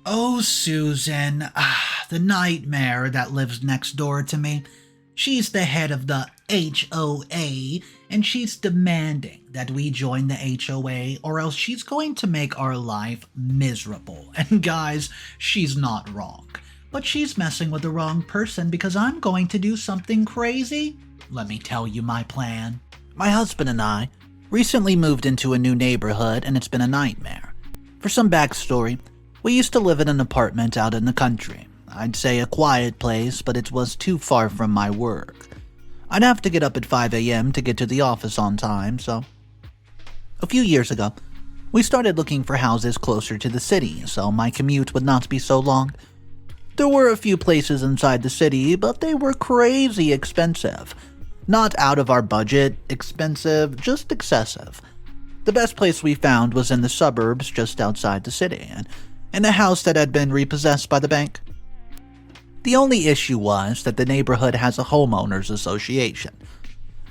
Oh, Susan, the nightmare that lives next door to me. She's the head of the HOA, and she's demanding that we join the HOA, or else she's going to make our life miserable. And guys, she's not wrong. But she's messing with the wrong person because I'm going to do something crazy. Let me tell you my plan. My husband and I recently moved into a new neighborhood, and it's been a nightmare. For some backstory, we used to live in an apartment out in the country. I'd say a quiet place, but it was too far from my work. I'd have to get up at 5 a.m. to get to the office on time, so... A few years ago, we started looking for houses closer to the city, so my commute would not be so long. There were a few places inside the city, but they were crazy expensive. Not out of our budget expensive, just excessive. The best place we found was in the suburbs just outside the city, and in a house that had been repossessed by the bank. The only issue was that the neighborhood has a homeowners association.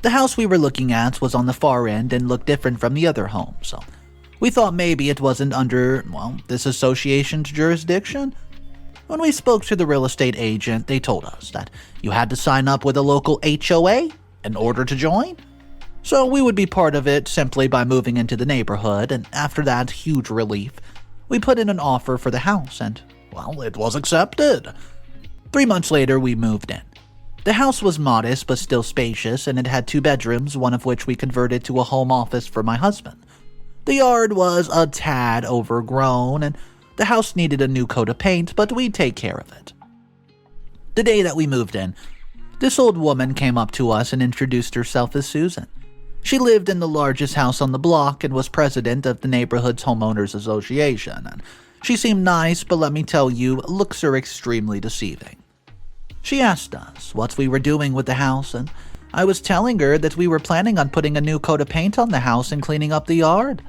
The house we were looking at was on the far end and looked different from the other homes, so we thought maybe it wasn't under, this association's jurisdiction. When we spoke to the real estate agent, they told us that you had to sign up with a local HOA in order to join. So we would be part of it simply by moving into the neighborhood, and after that huge relief, we put in an offer for the house and, it was accepted. 3 months later, we moved in. The house was modest but still spacious, and it had 2 bedrooms, one of which we converted to a home office for my husband. The yard was a tad overgrown, and the house needed a new coat of paint, but we'd take care of it. The day that we moved in, this old woman came up to us and introduced herself as Susan. She lived in the largest house on the block and was president of the neighborhood's homeowners association. And she seemed nice, but let me tell you, looks are extremely deceiving. She asked us what we were doing with the house, and I was telling her that we were planning on putting a new coat of paint on the house and cleaning up the yard.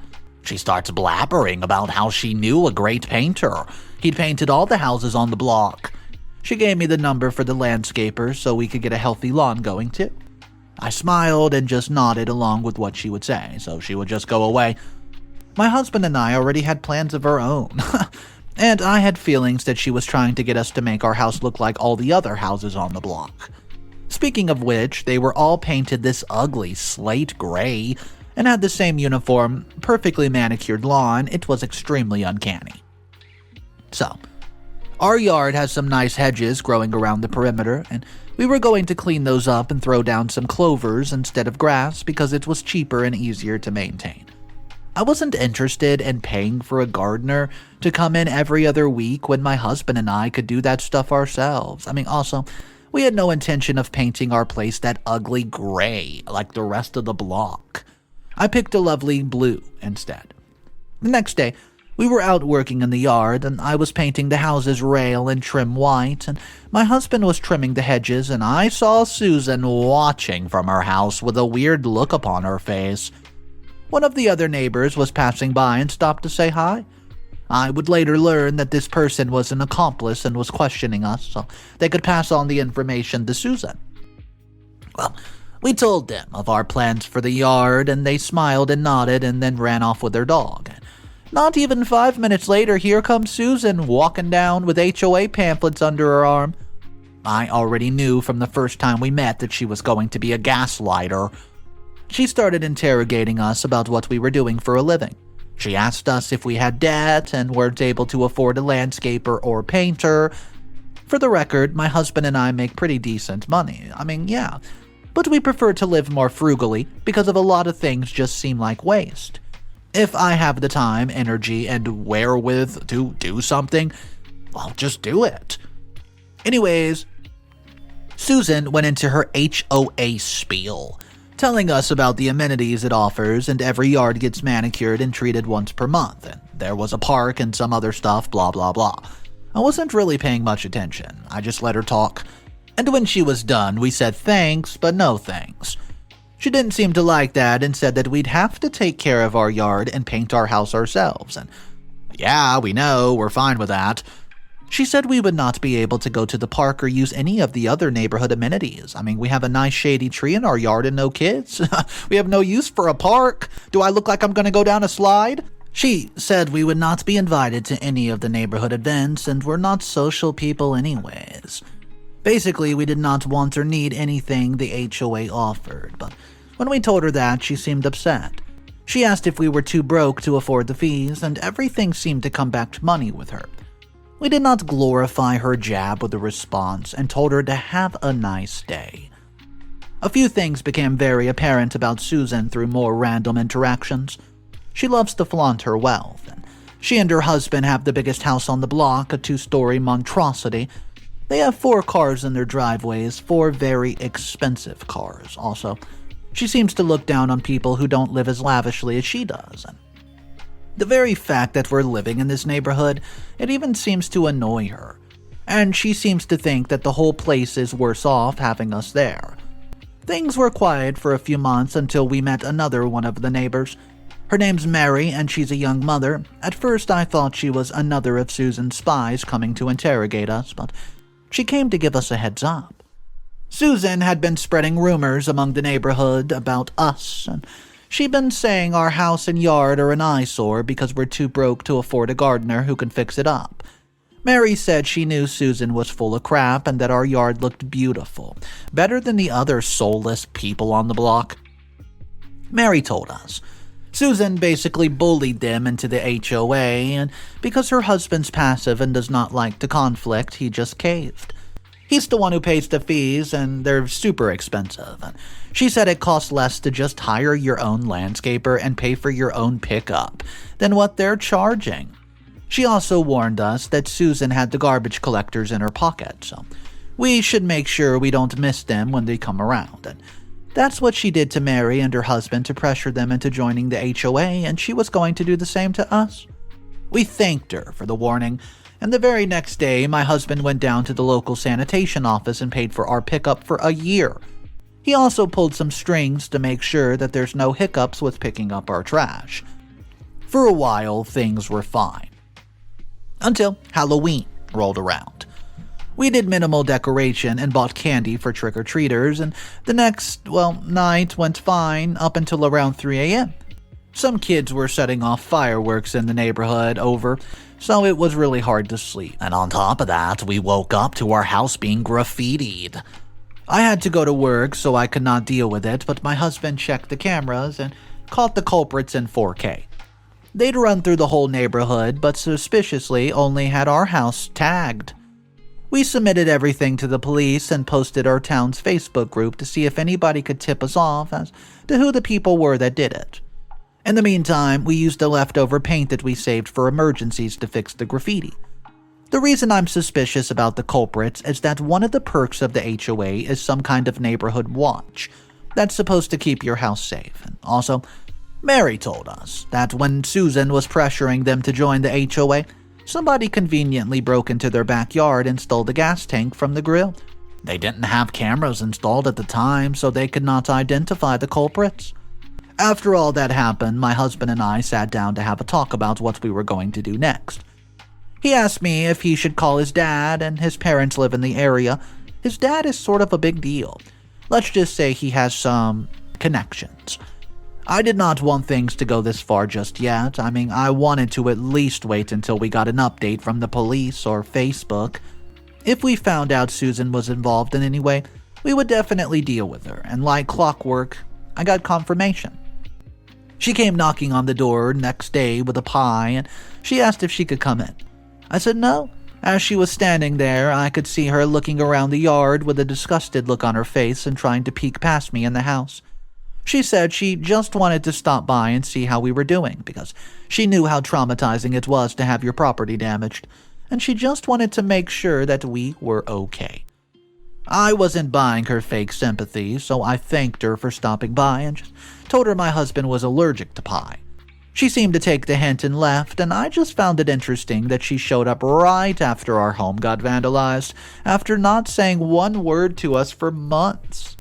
She starts blabbering about how she knew a great painter. He'd painted all the houses on the block. She gave me the number for the landscaper so we could get a healthy lawn going too. I smiled and just nodded along with what she would say, so she would just go away. My husband and I already had plans of our own, and I had feelings that she was trying to get us to make our house look like all the other houses on the block. Speaking of which, they were all painted this ugly slate gray and had the same uniform, perfectly manicured lawn. It was extremely uncanny. So, our yard has some nice hedges growing around the perimeter, and we were going to clean those up and throw down some clovers instead of grass because it was cheaper and easier to maintain. I wasn't interested in paying for a gardener to come in every other week when my husband and I could do that stuff ourselves. Also, we had no intention of painting our place that ugly gray like the rest of the block. I picked a lovely blue instead. The next day, we were out working in the yard, and I was painting the houses rail and trim white, and my husband was trimming the hedges, and I saw Susan watching from her house with a weird look upon her face. One of the other neighbors was passing by and stopped to say hi. I would later learn that this person was an accomplice and was questioning us, so they could pass on the information to Susan. We told them of our plans for the yard, and they smiled and nodded and then ran off with their dog. Not even 5 minutes later, here comes Susan walking down with HOA pamphlets under her arm. I already knew from the first time we met that she was going to be a gaslighter. She started interrogating us about what we were doing for a living. She asked us if we had debt and weren't able to afford a landscaper or painter. For the record, my husband and I make pretty decent money. Yeah. But we prefer to live more frugally because of a lot of things just seem like waste. If I have the time, energy, and wherewith to do something, just do it. Anyways, Susan went into her HOA spiel, telling us about the amenities it offers, and every yard gets manicured and treated once per month, and there was a park and some other stuff, blah blah blah. I wasn't really paying much attention. I just let her talk. And when she was done, we said thanks, but no thanks. She didn't seem to like that and said that we'd have to take care of our yard and paint our house ourselves. And yeah, we know, we're fine with that. She said we would not be able to go to the park or use any of the other neighborhood amenities. We have a nice shady tree in our yard and no kids. We have no use for a park. Do I look like I'm going to go down a slide? She said we would not be invited to any of the neighborhood events and we're not social people anyways. Basically, we did not want or need anything the HOA offered, but when we told her that, she seemed upset. She asked if we were too broke to afford the fees, and everything seemed to come back to money with her. We did not glorify her jab with a response and told her to have a nice day. A few things became very apparent about Susan through more random interactions. She loves to flaunt her wealth, and she and her husband have the biggest house on the block, a 2-story monstrosity. They have 4 cars in their driveways, 4 very expensive cars. Also, she seems to look down on people who don't live as lavishly as she does. And the very fact that we're living in this neighborhood, it even seems to annoy her. And she seems to think that the whole place is worse off having us there. Things were quiet for a few months until we met another one of the neighbors. Her name's Mary, and she's a young mother. At first, I thought she was another of Susan's spies coming to interrogate us, but she came to give us a heads up. Susan had been spreading rumors among the neighborhood about us, and she'd been saying our house and yard are an eyesore because we're too broke to afford a gardener who can fix it up. Mary said she knew Susan was full of crap and that our yard looked beautiful, better than the other soulless people on the block. Mary told us Susan basically bullied them into the HOA, and because her husband's passive and does not like to conflict, he just caved. He's the one who pays the fees, and they're super expensive. And she said it costs less to just hire your own landscaper and pay for your own pickup than what they're charging. She also warned us that Susan had the garbage collectors in her pocket, so we should make sure we don't miss them when they come around. And that's what she did to Mary and her husband to pressure them into joining the HOA, and she was going to do the same to us. We thanked her for the warning, and the very next day, my husband went down to the local sanitation office and paid for our pickup for a year. He also pulled some strings to make sure that there's no hiccups with picking up our trash. For a while, things were fine. Until Halloween rolled around. We did minimal decoration and bought candy for trick-or-treaters, and the next, night went fine up until around 3 a.m. Some kids were setting off fireworks in the neighborhood so it was really hard to sleep. And on top of that, we woke up to our house being graffitied. I had to go to work, so I could not deal with it, but my husband checked the cameras and caught the culprits in 4K. They'd run through the whole neighborhood, but suspiciously only had our house tagged. We submitted everything to the police and posted our town's Facebook group to see if anybody could tip us off as to who the people were that did it. In the meantime, we used the leftover paint that we saved for emergencies to fix the graffiti. The reason I'm suspicious about the culprits is that one of the perks of the HOA is some kind of neighborhood watch that's supposed to keep your house safe. And also, Mary told us that when Susan was pressuring them to join the HOA, somebody conveniently broke into their backyard and stole the gas tank from the grill. They didn't have cameras installed at the time, so they could not identify the culprits. After all that happened, my husband and I sat down to have a talk about what we were going to do next. He asked me if he should call his dad, and his parents live in the area. His dad is sort of a big deal. Let's just say he has some connections. I did not want things to go this far just yet. I wanted to at least wait until we got an update from the police or Facebook. If we found out Susan was involved in any way, we would definitely deal with her, and like clockwork, I got confirmation. She came knocking on the door next day with a pie, and she asked if she could come in. I said no. As she was standing there, I could see her looking around the yard with a disgusted look on her face and trying to peek past me in the house. She said she just wanted to stop by and see how we were doing because she knew how traumatizing it was to have your property damaged, and she just wanted to make sure that we were okay. I wasn't buying her fake sympathy, so I thanked her for stopping by and just told her my husband was allergic to pie. She seemed to take the hint and left, and I just found it interesting that she showed up right after our home got vandalized, after not saying one word to us for months.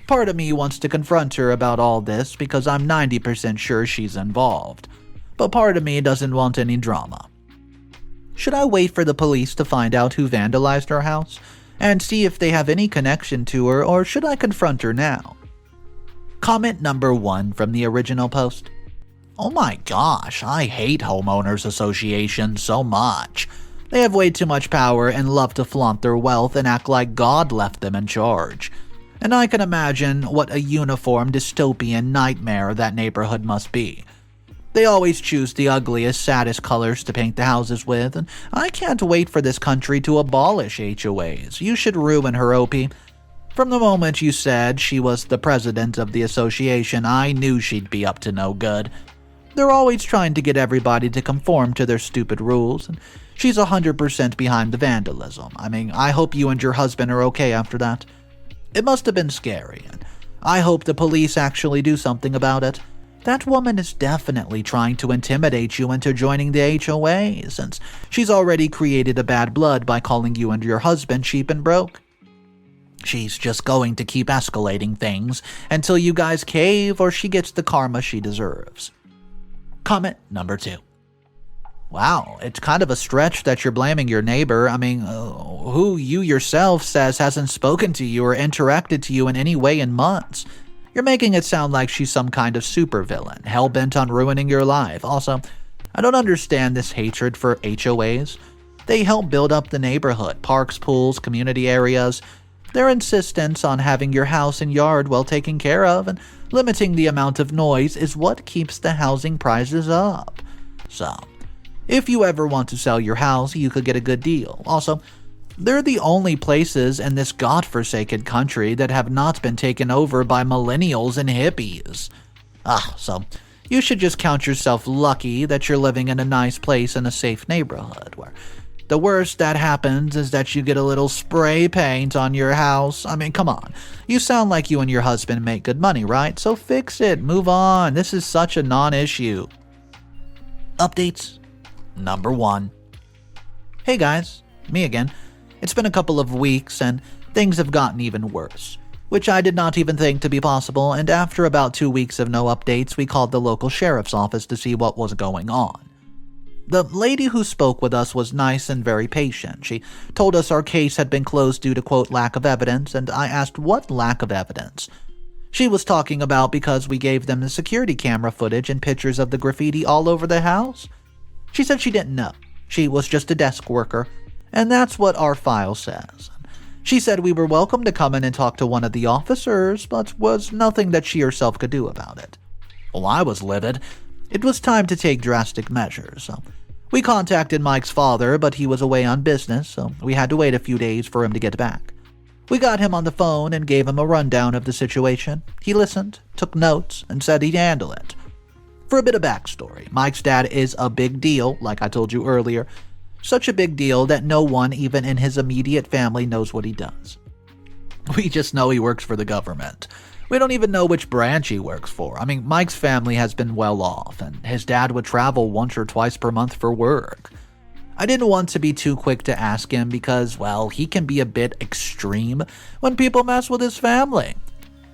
Part of me wants to confront her about all this because I'm 90% sure she's involved, but part of me doesn't want any drama. Should I wait for the police to find out who vandalized our house and see if they have any connection to her, or should I confront her now? Comment number 1 from the original post. Oh my gosh, I hate homeowners associations so much. They have way too much power and love to flaunt their wealth and act like God left them in charge. And I can imagine what a uniform dystopian nightmare that neighborhood must be. They always choose the ugliest, saddest colors to paint the houses with, and I can't wait for this country to abolish HOAs. You should ruin her, OP. From the moment you said she was the president of the association, I knew she'd be up to no good. They're always trying to get everybody to conform to their stupid rules, and she's 100% behind the vandalism. I hope you and your husband are okay after that. It must have been scary, and I hope the police actually do something about it. That woman is definitely trying to intimidate you into joining the HOA, since she's already created a bad blood by calling you and your husband cheap and broke. She's just going to keep escalating things until you guys cave or she gets the karma she deserves. Comment number 2. Wow, it's kind of a stretch that you're blaming your neighbor. Who you yourself says hasn't spoken to you or interacted to you in any way in months. You're making it sound like she's some kind of supervillain, hell-bent on ruining your life. Also, I don't understand this hatred for HOAs. They help build up the neighborhood, parks, pools, community areas. Their insistence on having your house and yard well taken care of and limiting the amount of noise is what keeps the housing prices up. So, if you ever want to sell your house, you could get a good deal. Also, they're the only places in this godforsaken country that have not been taken over by millennials and hippies. So you should just count yourself lucky that you're living in a nice place in a safe neighborhood, where the worst that happens is that you get a little spray paint on your house. Come on. You sound like you and your husband make good money, right? So fix it. Move on. This is such a non-issue. Updates number 1. Hey guys, me again. It's been a couple of weeks and things have gotten even worse, which I did not even think to be possible, and after about 2 weeks of no updates, we called the local sheriff's office to see what was going on. The lady who spoke with us was nice and very patient. She told us our case had been closed due to, quote, lack of evidence, and I asked what lack of evidence. She was talking about because we gave them the security camera footage and pictures of the graffiti all over the house. She said she didn't know. She was just a desk worker, and that's what our file says. She said we were welcome to come in and talk to one of the officers, but was nothing that she herself could do about it. Well, I was livid. It was time to take drastic measures. So we contacted Mike's father, but he was away on business, so we had to wait a few days for him to get back. We got him on the phone and gave him a rundown of the situation. He listened, took notes, and said he'd handle it. For a bit of backstory, Mike's dad is a big deal, like I told you earlier. Such a big deal that no one, even in his immediate family, knows what he does. We just know he works for the government. We don't even know which branch he works for. Mike's family has been well off, and his dad would travel once or twice per month for work. I didn't want to be too quick to ask him because, well, he can be a bit extreme when people mess with his family.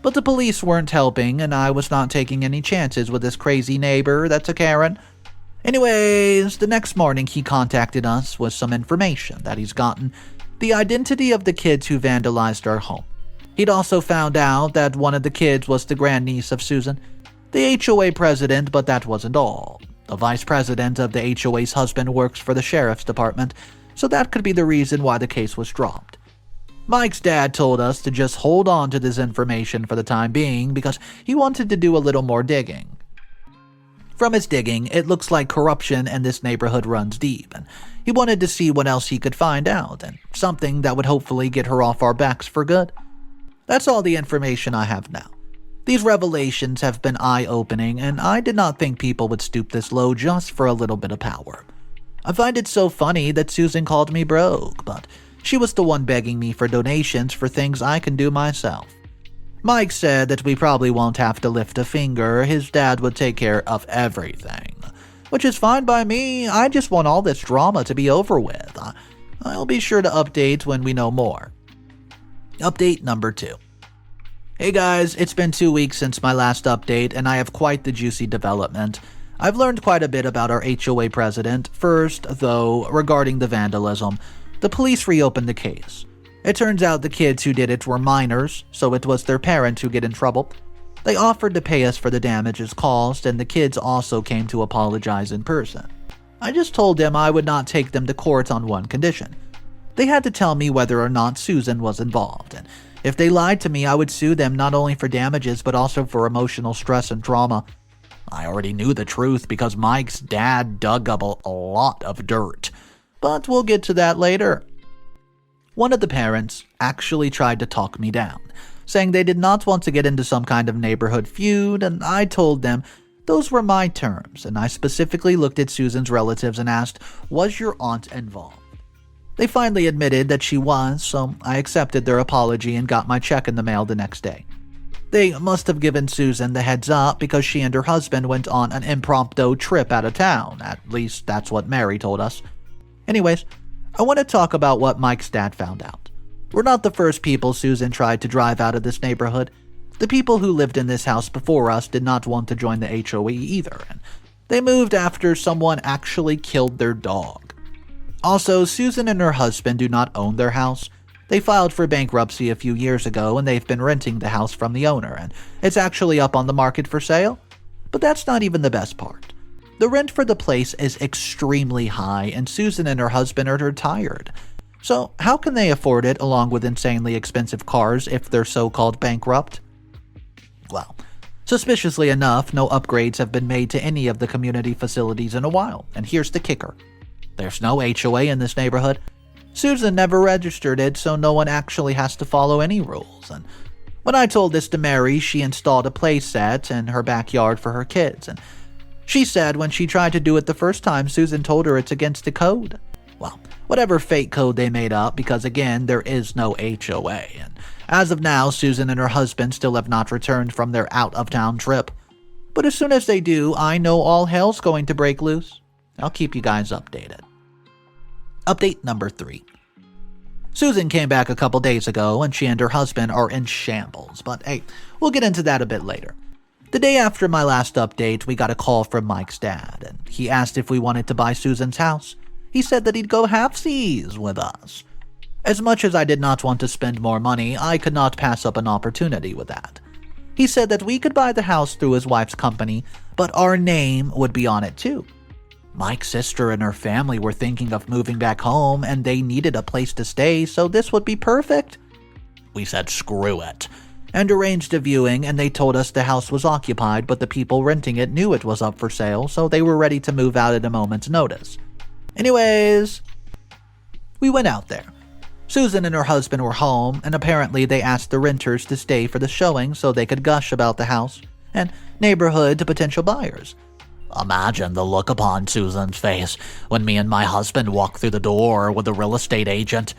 But the police weren't helping, and I was not taking any chances with this crazy neighbor that's a Karen. Anyways, the next morning he contacted us with some information that he's gotten the identity of the kids who vandalized our home. He'd also found out that one of the kids was the grandniece of Susan, the HOA president, but that wasn't all. The vice president of the HOA's husband works for the sheriff's department, so that could be the reason why the case was dropped. Mike's dad told us to just hold on to this information for the time being because he wanted to do a little more digging. From his digging, it looks like corruption in this neighborhood runs deep, and he wanted to see what else he could find out, and something that would hopefully get her off our backs for good. That's all the information I have now. These revelations have been eye-opening, and I did not think people would stoop this low just for a little bit of power. I find it so funny that Susan called me broke, but she was the one begging me for donations for things I can do myself. Mike said that we probably won't have to lift a finger. His dad would take care of everything, which is fine by me. I just want all this drama to be over with. I'll be sure to update when we know more. Update number 2. Hey guys, it's been 2 weeks since my last update, and I have quite the juicy development. I've learned quite a bit about our HOA president. First, though, regarding the vandalism, the police reopened the case. It turns out the kids who did it were minors, so it was their parents who get in trouble. They offered to pay us for the damages caused, and the kids also came to apologize in person. I just told them I would not take them to court on one condition. They had to tell me whether or not Susan was involved, and if they lied to me, I would sue them not only for damages but also for emotional stress and trauma. I already knew the truth because Mike's dad dug up a lot of dirt, but we'll get to that later. One of the parents actually tried to talk me down, saying they did not want to get into some kind of neighborhood feud, and I told them those were my terms, and I specifically looked at Susan's relatives and asked, was your aunt involved? They finally admitted that she was, so I accepted their apology and got my check in the mail the next day. They must have given Susan the heads up because she and her husband went on an impromptu trip out of town. At least that's what Mary told us. Anyways, I want to talk about what Mike's dad found out. We're not the first people Susan tried to drive out of this neighborhood. The people who lived in this house before us did not want to join the HOA either, and they moved after someone actually killed their dog. Also, Susan and her husband do not own their house. They filed for bankruptcy a few years ago, and they've been renting the house from the owner, and it's actually up on the market for sale. But that's not even the best part. The rent for the place is extremely high, and Susan and her husband are retired. So how can they afford it along with insanely expensive cars if they're so-called bankrupt? Well, suspiciously enough, no upgrades have been made to any of the community facilities in a while, and here's the kicker. There's no HOA in this neighborhood. Susan never registered it, so no one actually has to follow any rules. And when I told this to Mary, she installed a play set in her backyard for her kids, and she said when she tried to do it the first time, Susan told her it's against the code. Well, whatever fake code they made up, because again, there is no HOA, and as of now, Susan and her husband still have not returned from their out-of-town trip. But as soon as they do, I know all hell's going to break loose. I'll keep you guys updated. Update number 3. Susan came back a couple days ago, and she and her husband are in shambles, but hey, we'll get into that a bit later. The day after my last update, we got a call from Mike's dad, and he asked if we wanted to buy Susan's house. He said that he'd go halfsies with us. As much as I did not want to spend more money, I could not pass up an opportunity with that. He said that we could buy the house through his wife's company, but our name would be on it too. Mike's sister and her family were thinking of moving back home, and they needed a place to stay, so this would be perfect. We said screw it, and arranged a viewing, and they told us the house was occupied, but the people renting it knew it was up for sale, so they were ready to move out at a moment's notice. Anyways, we went out there. Susan and her husband were home, and apparently they asked the renters to stay for the showing so they could gush about the house and neighborhood to potential buyers. Imagine the look upon Susan's face when me and my husband walked through the door with the real estate agent.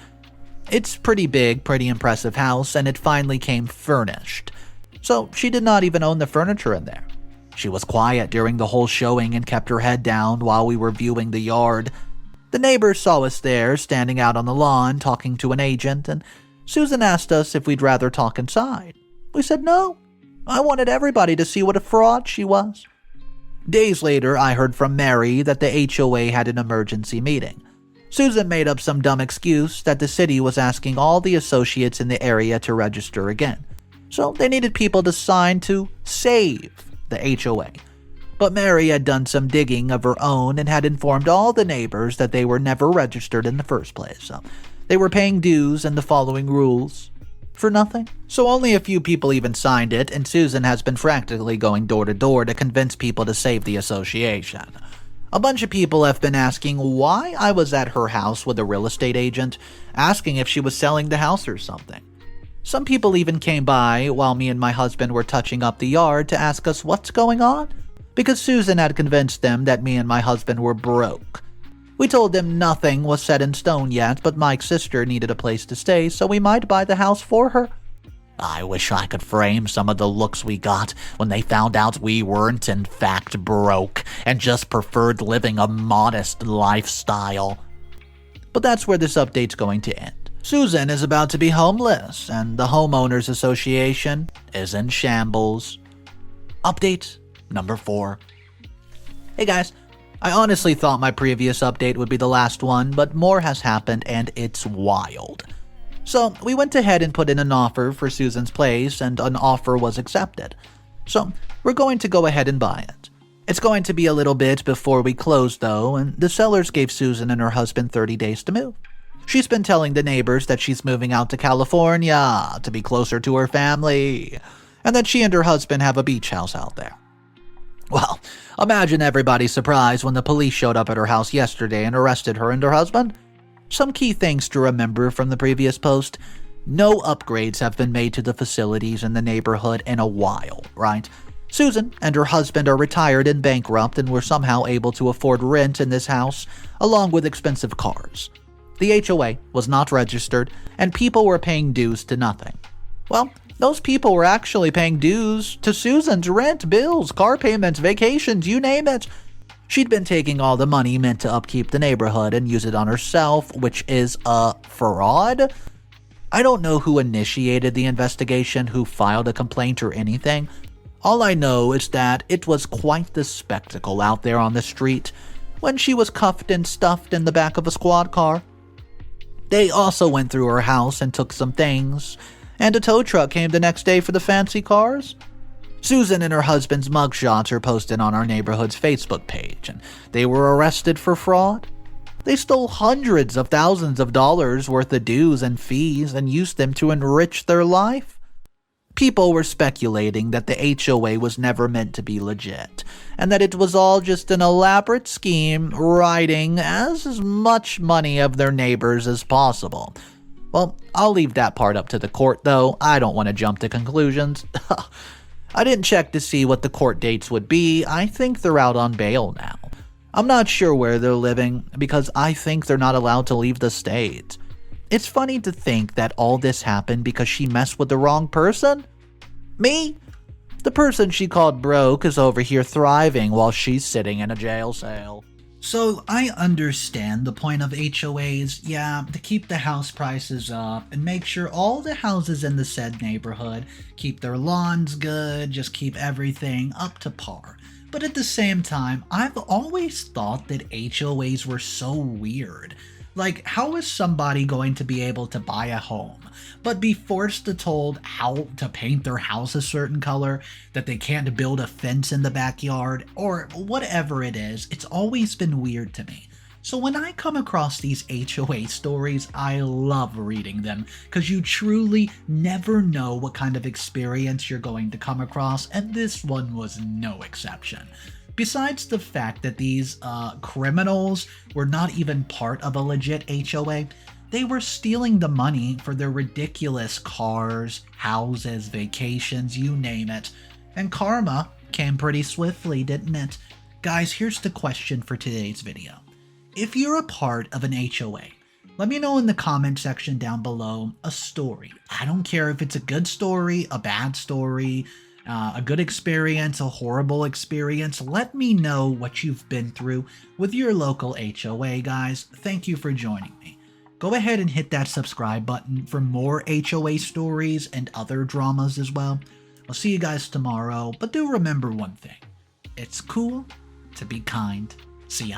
It's pretty big, pretty impressive house, and it finally came furnished. So she did not even own the furniture in there. She was quiet during the whole showing and kept her head down while we were viewing the yard. The neighbors saw us there, standing out on the lawn, talking to an agent, and Susan asked us if we'd rather talk inside. We said no. I wanted everybody to see what a fraud she was. Days later, I heard from Mary that the HOA had an emergency meeting. Susan made up some dumb excuse that the city was asking all the associates in the area to register again. So they needed people to sign to save the HOA. But Mary had done some digging of her own and had informed all the neighbors that they were never registered in the first place. So they were paying dues and the following rules for nothing. So only a few people even signed it, and Susan has been frantically going door to door to convince people to save the association. A bunch of people have been asking why I was at her house with a real estate agent, asking if she was selling the house or something. Some people even came by while me and my husband were touching up the yard to ask us what's going on, because Susan had convinced them that me and my husband were broke. We told them nothing was set in stone yet, but Mike's sister needed a place to stay, so we might buy the house for her. I wish I could frame some of the looks we got when they found out we weren't in fact broke and just preferred living a modest lifestyle. But that's where this update's going to end. Susan is about to be homeless, and the homeowners association is in shambles. Update number 4. Hey guys, I honestly thought my previous update would be the last one, but more has happened and it's wild. So we went ahead and put in an offer for Susan's place, and an offer was accepted. So, we're going to go ahead and buy it. It's going to be a little bit before we close though, and the sellers gave Susan and her husband 30 days to move. She's been telling the neighbors that she's moving out to California to be closer to her family, and that she and her husband have a beach house out there. Well, imagine everybody's surprise when the police showed up at her house yesterday and arrested her and her husband. Some key things to remember from the previous post. No upgrades have been made to the facilities in the neighborhood in a while, right? Susan and her husband are retired and bankrupt and were somehow able to afford rent in this house, along with expensive cars. The HOA was not registered, and people were paying dues to nothing. Well, those people were actually paying dues to Susan's rent, bills, car payments, vacations, you name it. She'd been taking all the money meant to upkeep the neighborhood and use it on herself, which is a fraud. I don't know who initiated the investigation, who filed a complaint or anything. All I know is that it was quite the spectacle out there on the street when she was cuffed and stuffed in the back of a squad car. They also went through her house and took some things, and a tow truck came the next day for the fancy cars. Susan and her husband's mugshots are posted on our neighborhood's Facebook page, and they were arrested for fraud. They stole hundreds of thousands of dollars worth of dues and fees and used them to enrich their life. People were speculating that the HOA was never meant to be legit, and that it was all just an elaborate scheme riding as much money of their neighbors as possible. Well, I'll leave that part up to the court, though. I don't want to jump to conclusions. I didn't check to see what the court dates would be. I think they're out on bail now. I'm not sure where they're living, because I think they're not allowed to leave the state. It's funny to think that all this happened because she messed with the wrong person. Me? The person she called broke is over here thriving while she's sitting in a jail cell. So I understand the point of HOAs, to keep the house prices up and make sure all the houses in the said neighborhood keep their lawns good, just keep everything up to par. But at the same time, I've always thought that HOAs were so weird. Like, how is somebody going to be able to buy a home, but be forced to told how to paint their house a certain color, that they can't build a fence in the backyard, or whatever it is? It's always been weird to me. So when I come across these HOA stories, I love reading them, because you truly never know what kind of experience you're going to come across, and this one was no exception. Besides the fact that these criminals were not even part of a legit HOA, they were stealing the money for their ridiculous cars, houses, vacations, you name it. And karma came pretty swiftly, didn't it? Guys, here's the question for today's video. If you're a part of an HOA, let me know in the comment section down below a story. I don't care if it's a good story, a bad story, a good experience, a horrible experience. Let me know what you've been through with your local HOA, guys. Thank you for joining me. Go ahead and hit that subscribe button for more HOA stories and other dramas as well. I'll see you guys tomorrow, but do remember one thing. It's cool to be kind. See ya.